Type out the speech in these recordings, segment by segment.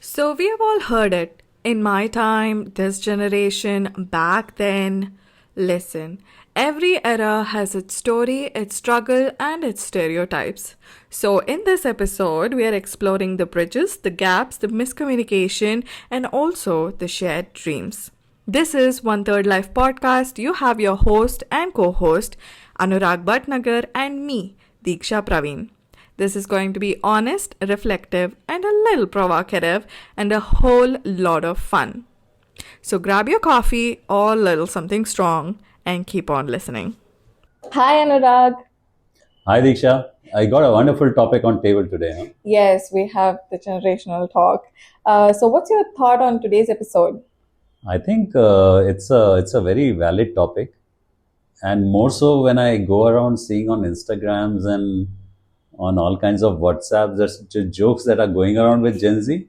So we have all heard it. In my time, this generation, back then. Listen, every era has its story, its struggle, and its stereotypes. So in this episode, we are exploring the bridges, the gaps, the miscommunication, and also the shared dreams. This is One Third Life podcast. You have your host and co host, Anurag Bhatnagar, and me, Diksha Praveen. This is going to be honest, reflective, and a little provocative, and a whole lot of fun. So grab your coffee or a little something strong and keep on listening. Hi, Anurag. Hi Diksha, I got a wonderful topic on table today. Huh? Yes, we have the generational talk. So, what's your thought on today's episode? I think it's a very valid topic, and more so when I go around seeing on Instagrams and on all kinds of WhatsApps, there's jokes that are going around with Gen Z.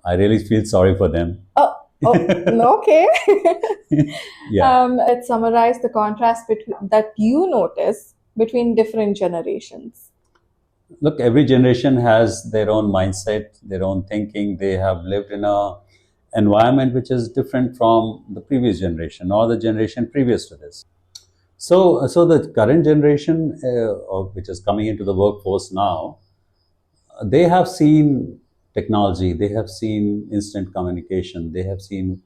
I really feel sorry for them. No, okay. Yeah. Let's summarize the contrast that you notice between different generations. Look, every generation has their own mindset, their own thinking. They have lived in a environment which is different from the previous generation or the generation previous to this. So the current generation, which is coming into the workforce now, they have seen technology, they have seen instant communication, they have seen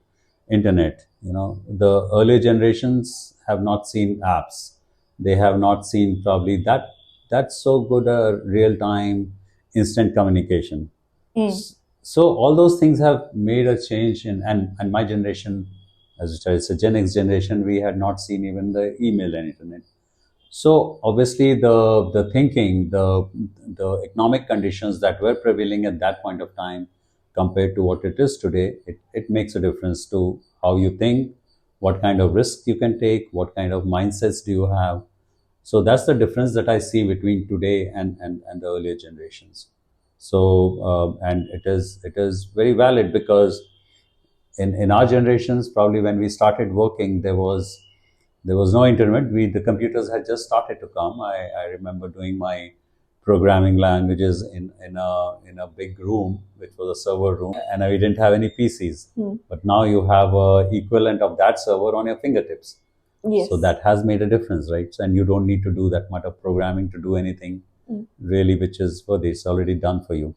internet. The earlier generations have not seen apps. They have not seen probably that's so good a real time instant communication. So all those things have made a change and my generation, as I said, it's a Gen X generation, we had not seen even the email and internet. So obviously the thinking, the economic conditions that were prevailing at that point of time compared to what it is today, it makes a difference to how you think, what kind of risks you can take, what kind of mindsets do you have. So that's the difference that I see between today and the earlier generations. So and it is very valid because in our generations, probably when we started working, there was no internet. The computers had just started to come. I remember doing my programming languages in a big room, which was a server room, and we didn't have any PCs. But now you have a equivalent of that server on your fingertips. Yes. So that has made a difference, right? And you don't need to do that much of programming to do anything really, which is for this already done for you.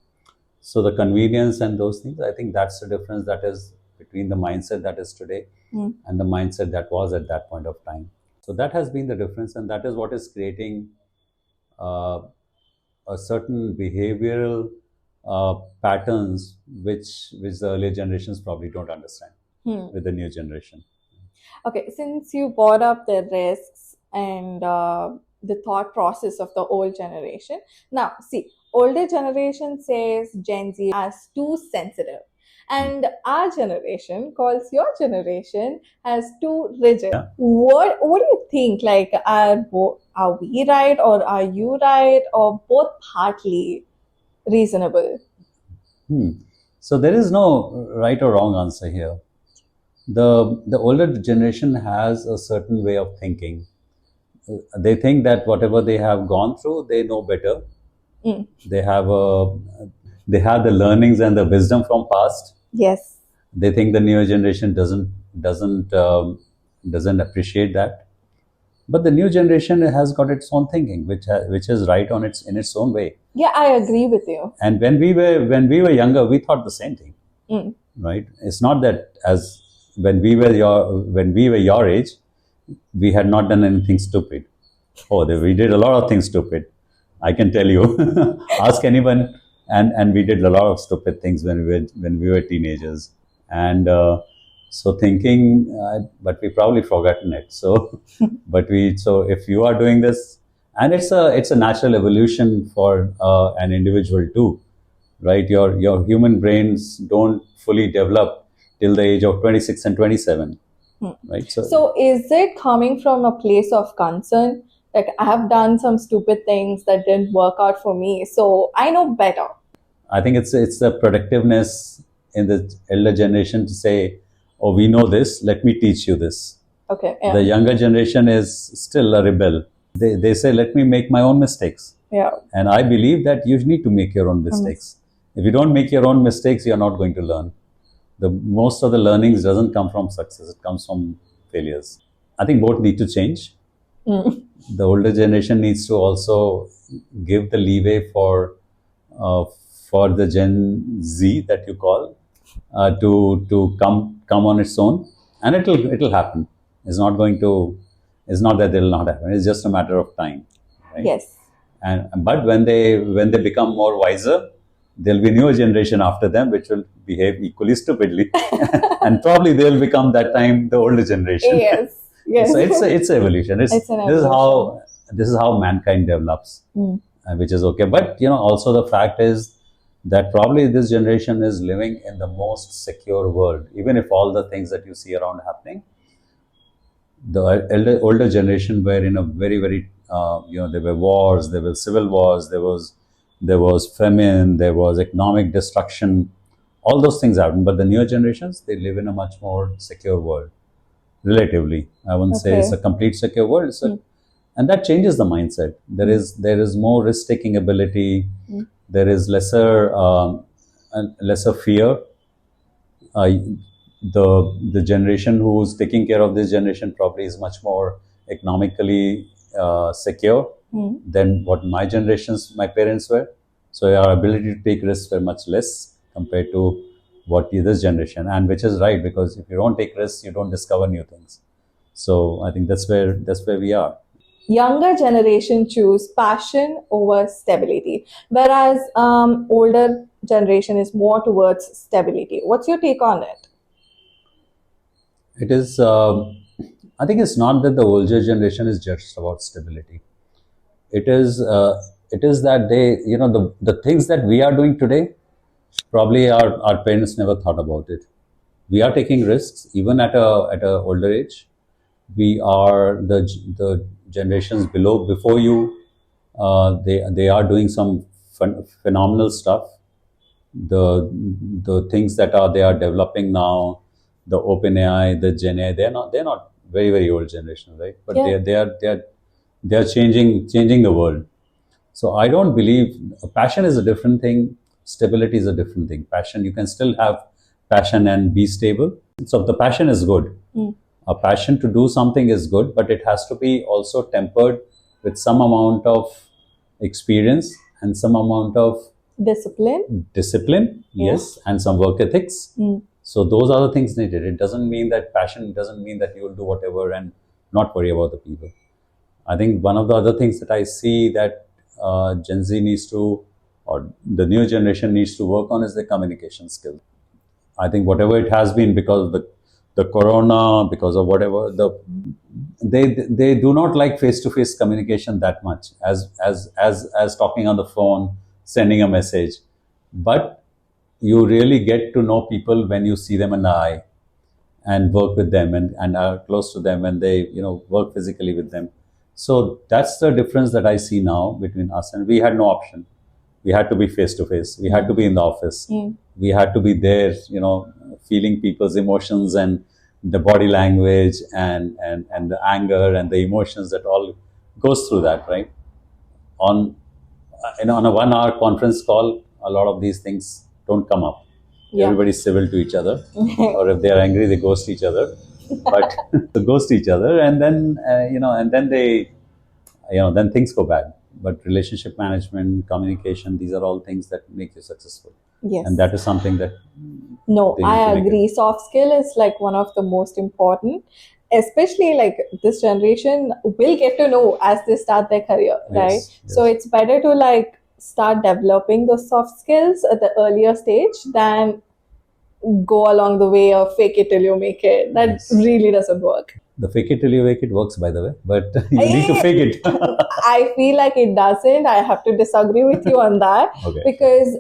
So the convenience and those things, I think that's the difference that is between the mindset that is today and the mindset that was at that point of time. So that has been the difference, and that is what is creating uh, a certain behavioral patterns which the earlier generations probably don't understand with the new generation. Okay, since you brought up the risks and the thought process of the old generation, now see, older generation says Gen Z as too sensitive, and our generation calls your generation as too rigid. Yeah. What do you think? Like, are we right, or are you right, or both partly reasonable? So there is no right or wrong answer here. The older generation has a certain way of thinking. They think that whatever they have gone through, they know better. They have the learnings and the wisdom from past. Yes. They think the newer generation doesn't appreciate that. But the new generation has got its own thinking, which is right in its own way. Yeah, I agree with you. And when we were younger, we thought the same thing, right? It's not that as when we were your age, we had not done anything stupid. We did a lot of things stupid. I can tell you. Ask anyone, and we did a lot of stupid things when we were teenagers, and so thinking, but we probably forgotten it. So, so if you are doing this, and it's a natural evolution for an individual too, right? Your human brains don't fully develop till the age of 26 and 27, right? So is it coming from a place of concern? Like, I have done some stupid things that didn't work out for me, so I know better. I think it's the productiveness in the elder generation to say, "Oh, we know this. Let me teach you this." Okay. Yeah. The younger generation is still a rebel. They say, "Let me make my own mistakes." Yeah. And I believe that you need to make your own mistakes. If you don't make your own mistakes, you're not going to learn. The most of the learnings doesn't come from success; it comes from failures. I think both need to change. The older generation needs to also give the leeway uh, for the Gen Z that you call to come on its own, and it'll happen. It's not going to. It's not that it'll not happen. It's just a matter of time, right? Yes. And but when they become more wiser, there'll be newer generation after them which will behave equally stupidly, and probably they'll become that time the older generation. Yes. Yes. So it's evolution. It's an This is evolution. how mankind develops, which is okay. But also the fact is that probably this generation is living in the most secure world. Even if all the things that you see around happening, the older generation were in a very very there were wars, there were civil wars, there was famine, there was economic destruction. All those things happened, but the newer generations, they live in a much more secure world. Relatively, I wouldn't say it's a complete secure world. And that changes the mindset. There is more risk taking ability. There is lesser fear. The generation who's taking care of this generation probably is much more economically secure than what my parents were. So our ability to take risks were much less compared to what this generation, and which is right, because if you don't take risks, you don't discover new things. So I think that's where we are. Younger generation choose passion over stability, whereas older generation is more towards stability. What's your take on it? It is. I think it's not that the older generation is just about stability. It is. It is that they, the things that we are doing today, probably our parents never thought about it. We are taking risks even at a older age. We are the generations before you. They are doing some phenomenal stuff. The things that they are developing now, the OpenAI, the GenAI, they're not very very old generation, right? But Yeah. they are changing the world. So I don't believe passion is a different thing. Stability is a different thing. Passion, you can still have passion and be stable. So the passion is good. A passion to do something is good, but it has to be also tempered with some amount of experience and some amount of discipline, yes, and some work ethics. So those are the things needed. It doesn't mean that passion doesn't mean that you will do whatever and not worry about the people. I think one of the other things that I see that Gen Z needs to, or the new generation needs to work on, is their communication skill. I think whatever it has been, because of the corona, because of whatever, they do not like face-to-face communication that much as talking on the phone, sending a message. But you really get to know people when you see them in the eye and work with them and are close to them, and they work physically with them. So that's the difference that I see now between us. And we had no option. We had to be face to face. We had to be in the office. We had to be there, feeling people's emotions and the body language and the anger and the emotions that all goes through that, right? On on a 1 hour conference call, a lot of these things don't come up. Yeah. Everybody's civil to each other, or if they are angry, they ghost each other. But they ghost each other, and then and then they, then things go bad. But relationship management, communication, these are all things that make you successful. Yes. And that is something that No, they need I to make agree. Soft skill is like one of the most important, especially like this generation will get to know as they start their career, right? Yes, So yes. it's better to like start developing those soft skills at the earlier stage than go along the way of fake it till you make it. That Yes. really doesn't work. The fake it till you make it works, by the way, but you need to fake it. I feel like it doesn't. I have to disagree with you on that. Okay. Because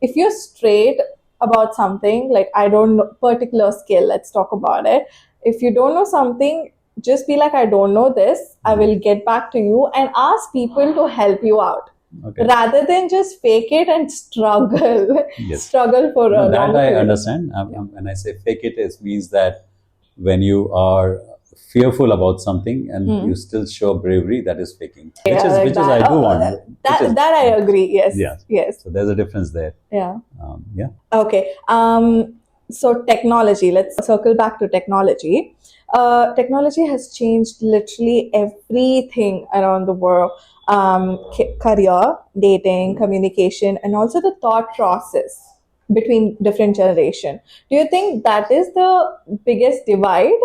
if you're straight about something, like I don't know particular skill, let's talk about it. If you don't know something, just be like, I don't know this. I will get back to you and ask people to help you out. Okay. Rather than just fake it and struggle, Yes. struggle for a No, long that I period. understand. When I say fake it, it means that when you are fearful about something and you still show bravery, that is faking. Yeah, like Which is that. I do Oh, want. that I agree. Yes. Yeah. Yes. So there's a difference there. Yeah. Yeah. Okay. So technology. Let's circle back to technology. Technology has changed literally everything around the world. Career, dating, communication, and also the thought process between different generation. Do you think that is the biggest divide?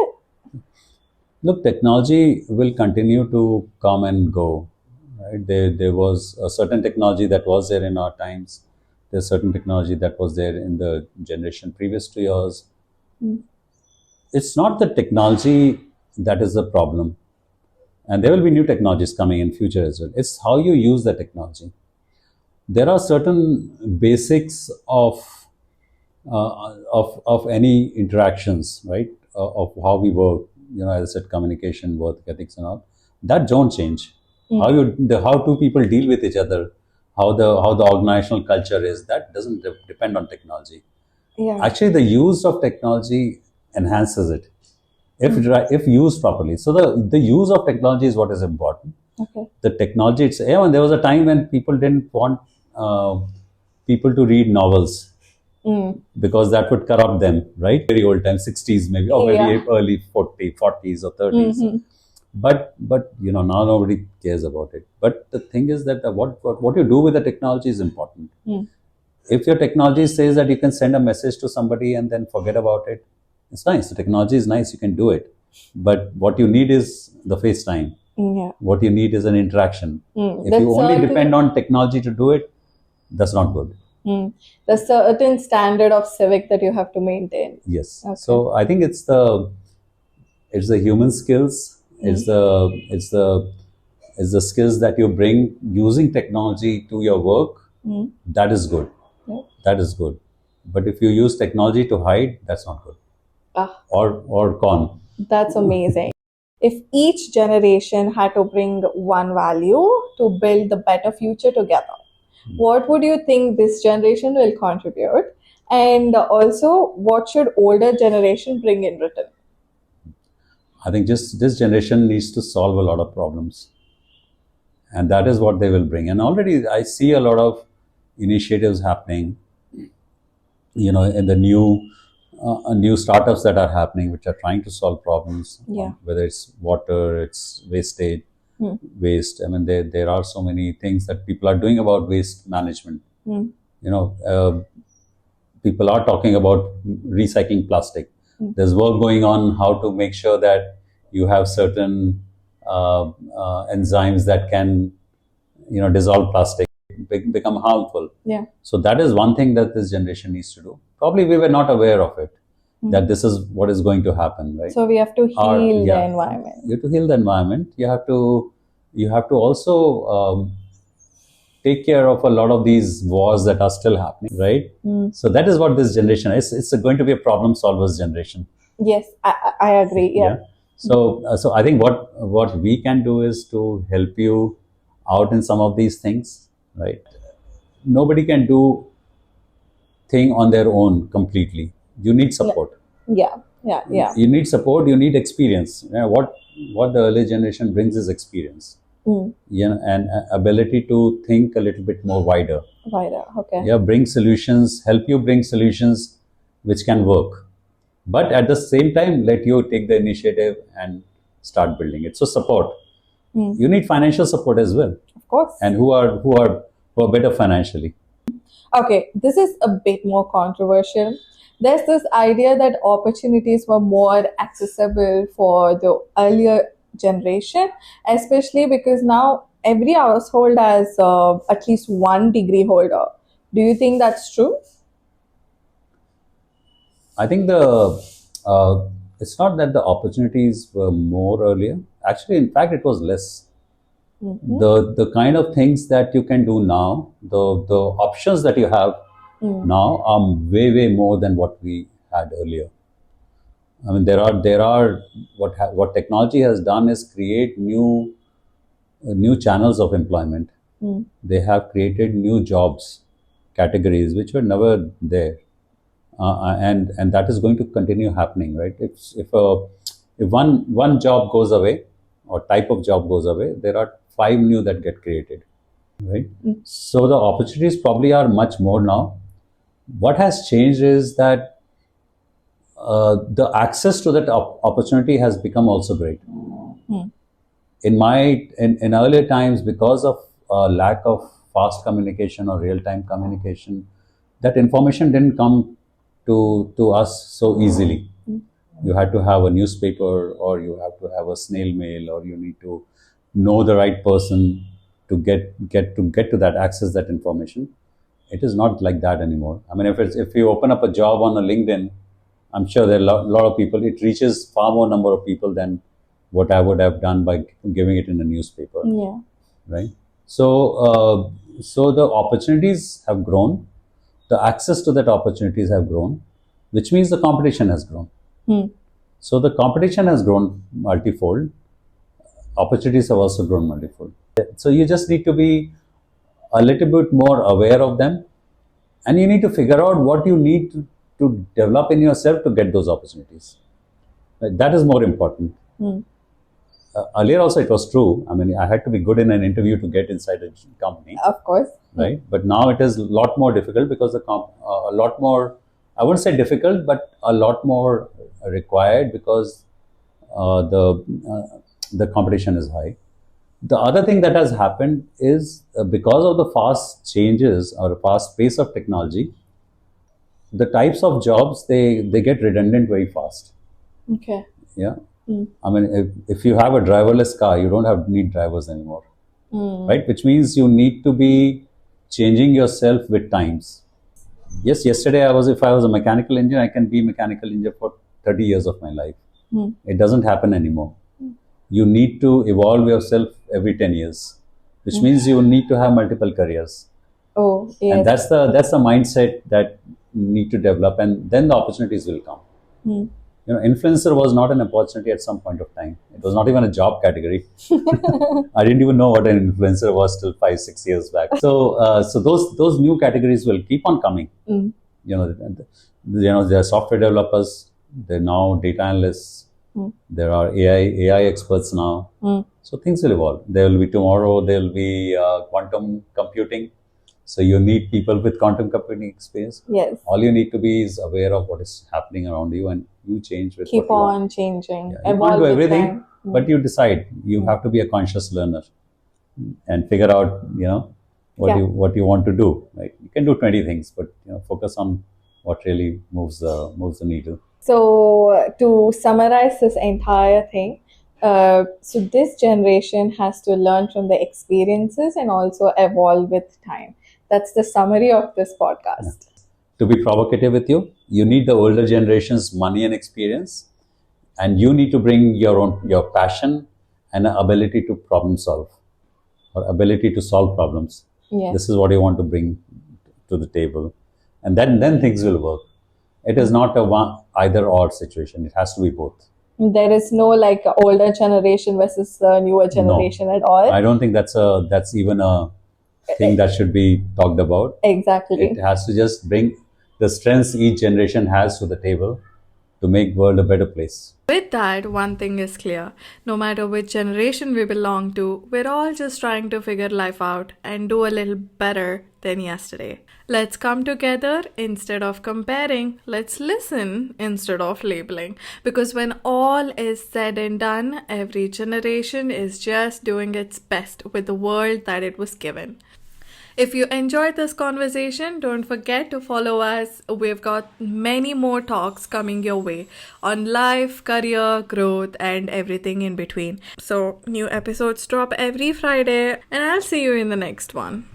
Look, technology will continue to come and go. Right? There was a certain technology that was there in our times. There's certain technology that was there in the generation previous to yours. It's not the technology that is the problem, and there will be new technologies coming in future as well. It's how you use the technology. There are certain basics of any interactions, right? Of how we work, as I said, communication, work ethics, and all that don't change. How two people deal with each other, how the organizational culture is, that doesn't depend on technology. Yeah. Actually, the use of technology enhances it if used properly. So the use of technology is what is important. Okay. The technology, and there was a time when people didn't want people to read novels because that would corrupt them, right? Very old time, 60s maybe, or maybe early 40s or 30s. But now nobody cares about it. But the thing is that what you do with the technology is important. If your technology says that you can send a message to somebody and then forget about it, it's nice. The technology is nice, you can do it. But what you need is the FaceTime. Yeah. What you need is an interaction. If That's you only certain- depend on technology to do it, that's not good. The certain standard of civic that you have to maintain. Yes. Okay. So I think it's the human skills. It's the skills that you bring using technology to your work. That is good. Yeah. That is good. But if you use technology to hide, that's not good. Or con. That's amazing. If each generation had to bring one value to build the better future together, what would you think this generation will contribute? And also, what should older generation bring in return? I think just this generation needs to solve a lot of problems. And that is what they will bring. And already I see a lot of initiatives happening, in the new startups that are happening, which are trying to solve problems. Yeah. Whether it's water, it's wastage, waste. I mean, there are so many things that people are doing about waste management. People are talking about recycling plastic. There's work going on how to make sure that you have certain enzymes that can, dissolve plastic, become harmful. Yeah. So that is one thing that this generation needs to do. Probably we were not aware of it, that this is what is going to happen, right? So we have to heal the environment. You have to heal the environment. You have to also take care of a lot of these wars that are still happening, right? So that is what this generation is. It's going to be a problem solvers generation. Yes, I agree. Yeah. So I think what we can do is to help you out in some of these things, right? Nobody can do thing on their own completely. You need support. Yeah. You need support. You need experience. What the early generation brings is experience. And ability to think a little bit more wider. Okay. Bring solutions, help you bring solutions which can work. But at the same time, let you take the initiative and start building it. So support. You need financial support as well. Of course. And who are better financially. Okay, this is a bit more controversial. There's this idea that opportunities were more accessible for the earlier generation, especially because now every household has at least one degree holder. Do you think that's true? I think it's not that the opportunities were more earlier. Actually, in fact, it was less. The kind of things that you can do now, the options that you have now are way more than what we had earlier. I mean, there are what technology has done is create new channels of employment. They have created new jobs categories which were never there, and that is going to continue happening, right? If If one job goes away or type of job goes away, there are five new that get created, right? So the opportunities probably are much more now. What has changed is that the access to that opportunity has become also great. In earlier times, because of lack of fast communication or real time communication, that information didn't come to us so easily. You had to have a newspaper, or you have to have a snail mail, or you need to know the right person to get to that, access that information. It is not like that anymore. I mean, if you open up a job on a LinkedIn, I'm sure there are a lot of people. It reaches far more number of people than what I would have done by giving it in a newspaper. Yeah. Right. So the opportunities have grown, the access to that opportunities have grown, which means the competition has grown. So the competition has grown multifold. Opportunities have also grown multifold. So you just need to be a little bit more aware of them, and you need to figure out what you need to develop in yourself to get those opportunities. That is more important. Earlier also it was true. I mean, I had to be good in an interview to get inside a company. Of course. Right? But now it is a lot more difficult because a lot more, I wouldn't say difficult, but a lot more required because the competition is high. The other thing that has happened is because of the fast changes or fast pace of technology, the types of jobs they get redundant very fast. Okay. Yeah. I mean, if you have a driverless car, you don't need drivers anymore, right? Which means you need to be changing yourself with times. Yes, yesterday if I was a mechanical engineer, I can be mechanical engineer for 30 years of my life. It doesn't happen anymore. You need to evolve yourself every 10 years, which means you need to have multiple careers. Oh, yes. And that's the mindset that you need to develop, and then the opportunities will come. Influencer was not an opportunity at some point of time. It was not even a job category. I didn't even know what an influencer was till 5-6 years back. So those new categories will keep on coming. There are software developers. There are now data analysts. There are AI experts now. So things will evolve. There will be tomorrow. There will be quantum computing. So you need people with quantum computing experience. Yes. All you need to be is aware of what is happening around you, and you change with keep what you on want. changing. Yeah, you can't do everything, but you decide. You have to be a conscious learner and figure out, what you want to do. Right? You can do 20 things, but focus on what really moves the needle. So to summarize this entire thing, so this generation has to learn from the experiences and also evolve with time. That's the summary of this podcast. To be provocative with you, you need the older generation's money and experience, and you need to bring your passion and ability to problem solve, or ability to solve problems. Yes. This is what you want to bring to the table, and then things will work. It is not a either or situation. It has to be both. There is no like older generation versus the newer generation at all. I don't think that's even a thing that should be talked about. Exactly. It has to just bring the strengths each generation has to the table to make world a better place. With that, one thing is clear. No matter which generation we belong to, we're all just trying to figure life out and do a little better than yesterday. Let's come together instead of comparing. Let's listen instead of labeling. Because when all is said and done, every generation is just doing its best with the world that it was given. If you enjoyed this conversation, don't forget to follow us. We've got many more talks coming your way on life, career, growth, and everything in between. So, new episodes drop every Friday, and I'll see you in the next one.